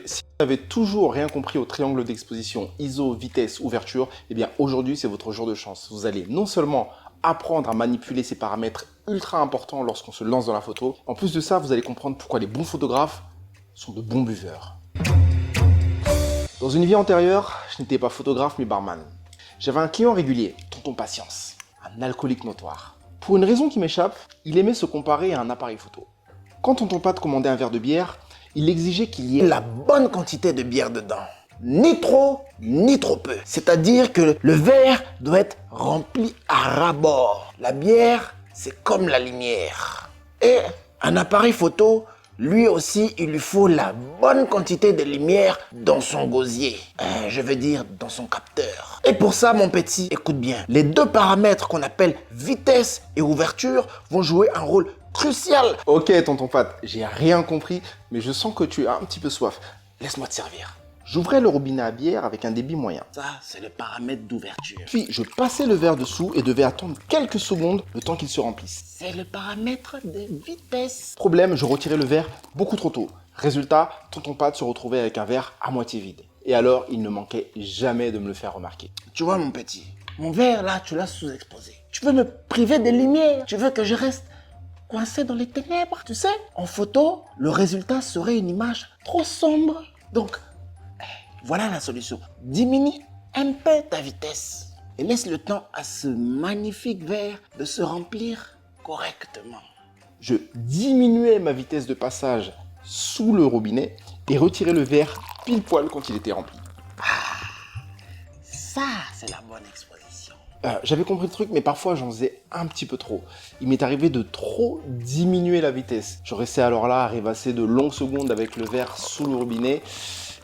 Si vous n'avez toujours rien compris au triangle d'exposition ISO, vitesse, ouverture, eh bien aujourd'hui c'est votre jour de chance. Vous allez non seulement apprendre à manipuler ces paramètres ultra importants lorsqu'on se lance dans la photo, en plus de ça vous allez comprendre pourquoi les bons photographes sont de bons buveurs. Dans une vie antérieure, je n'étais pas photographe mais barman. J'avais un client régulier, Tonton Patience, un alcoolique notoire. Pour une raison qui m'échappe, il aimait se comparer à un appareil photo. Quand Tonton Pat commandait un verre de bière, il exigeait qu'il y ait la bonne quantité de bière dedans. Ni trop, ni trop peu. C'est-à-dire que le verre doit être rempli à ras-bord. La bière, c'est comme la lumière. Et un appareil photo, lui aussi, il lui faut la bonne quantité de lumière dans son gosier. Je veux dire, dans son capteur. Et pour ça, mon petit, écoute bien. Les deux paramètres qu'on appelle vitesse et ouverture vont jouer un rôle crucial. Ok, Tonton Pat, j'ai rien compris, mais je sens que tu as un petit peu soif. Laisse-moi te servir. J'ouvrais le robinet à bière avec un débit moyen. Ça, c'est le paramètre d'ouverture. Puis, je passais le verre dessous et devais attendre quelques secondes le temps qu'il se remplisse. C'est le paramètre de vitesse. Problème, je retirais le verre beaucoup trop tôt. Résultat, Tonton Pat se retrouvait avec un verre à moitié vide. Et alors, il ne manquait jamais de me le faire remarquer. Tu vois, mon petit, mon verre, là, tu l'as sous-exposé. Tu veux me priver des lumières. Tu veux que je reste coincé dans les ténèbres, tu sais. En photo, le résultat serait une image trop sombre. Donc, voilà la solution. Diminue un peu ta vitesse et laisse le temps à ce magnifique verre de se remplir correctement. Je diminuais ma vitesse de passage sous le robinet et retirais le verre pile poil quand il était rempli. Ça, c'est la bonne exposition. J'avais compris le truc, mais parfois j'en faisais un petit peu trop. Il m'est arrivé de trop diminuer la vitesse. Je restais alors là à rêvasser de longues secondes avec le verre sous le robinet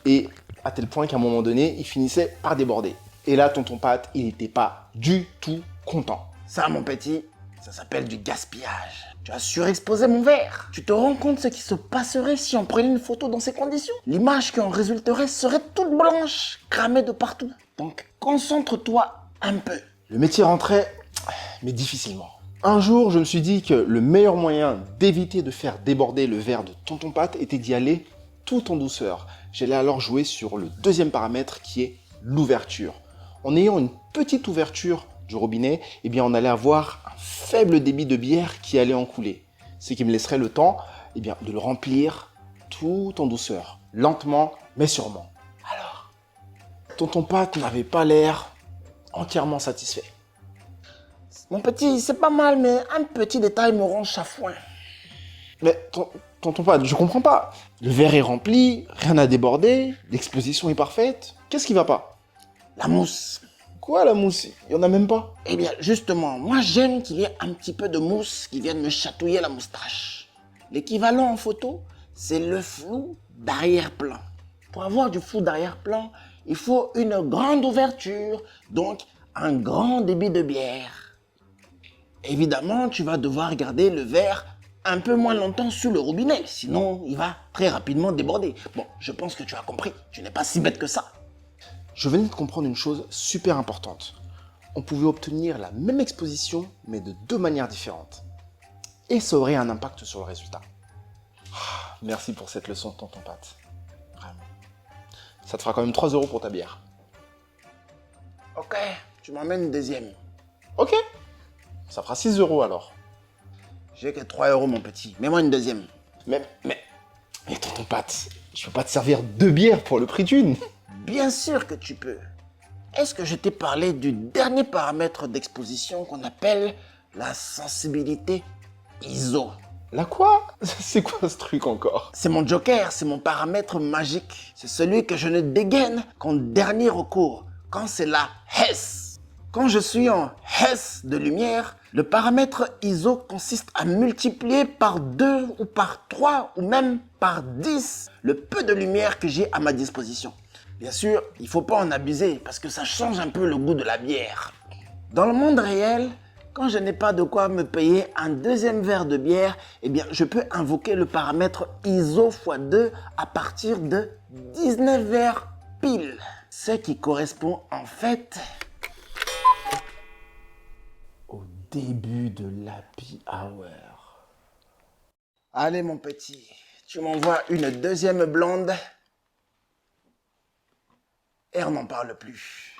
et à tel point qu'à un moment donné, il finissait par déborder. Et là, Tonton Pat, il n'était pas du tout content. Ça, mon petit, ça s'appelle du gaspillage. Tu as surexposé mon verre. Tu te rends compte ce qui se passerait si on prenait une photo dans ces conditions? L'image qui en résulterait serait toute blanche, cramée de partout. Donc, concentre-toi un peu. Le métier rentrait, mais difficilement. Un jour, je me suis dit que le meilleur moyen d'éviter de faire déborder le verre de Tonton Pat était d'y aller tout en douceur. J'allais alors jouer sur le deuxième paramètre qui est l'ouverture. En ayant une petite ouverture du robinet, eh bien on allait avoir un faible débit de bière qui allait en couler. Ce qui me laisserait le temps eh bien, de le remplir tout en douceur, lentement mais sûrement. Alors, Tonton Pat n'avait pas l'air entièrement satisfait. Mon petit, c'est pas mal, mais un petit détail me rend chafouin. Mais Tonton Pat, je comprends pas. Le verre est rempli, rien n'a débordé, l'exposition est parfaite. Qu'est-ce qui va pas? La mousse. Quoi la mousse? Il y en a même pas. Eh bien, justement, moi j'aime qu'il y ait un petit peu de mousse qui vienne me chatouiller la moustache. L'équivalent en photo, c'est le flou d'arrière-plan. Pour avoir du flou d'arrière-plan, il faut une grande ouverture, donc un grand débit de bière. Évidemment, tu vas devoir garder le verre un peu moins longtemps sous le robinet, sinon il va très rapidement déborder. Bon, je pense que tu as compris, tu n'es pas si bête que ça. Je venais de comprendre une chose super importante. On pouvait obtenir la même exposition, mais de deux manières différentes. Et ça aurait un impact sur le résultat. Merci pour cette leçon, Tonton Pat. Vraiment. Ça te fera quand même 3 € pour ta bière. Ok, tu m'emmènes une deuxième. Ok. Ça fera 6 € alors. J'ai que 3 € mon petit, mets-moi une deuxième. Mais Tonton Pat, je peux pas te servir 2 bières pour le prix d'une. Bien sûr que tu peux. Est-ce que je t'ai parlé du dernier paramètre d'exposition qu'on appelle la sensibilité ISO? La quoi? C'est quoi ce truc encore? C'est mon joker, c'est mon paramètre magique. C'est celui que je ne dégaine qu'en dernier recours, quand c'est la Hess. Quand je suis en Hess de lumière, le paramètre ISO consiste à multiplier par 2 ou par 3 ou même par 10 le peu de lumière que j'ai à ma disposition. Bien sûr, il ne faut pas en abuser parce que ça change un peu le goût de la bière. Dans le monde réel, quand je n'ai pas de quoi me payer un deuxième verre de bière, eh bien, je peux invoquer le paramètre ISO x2 à partir de 19 verres pile. Ce qui correspond en fait Au début de l'happy hour. Allez mon petit, tu m'envoies une deuxième blonde R n'en parle plus.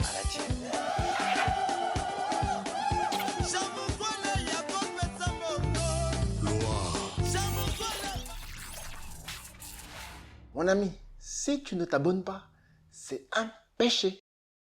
À la tienne. Mon ami, si tu ne t'abonnes pas, c'est un péché.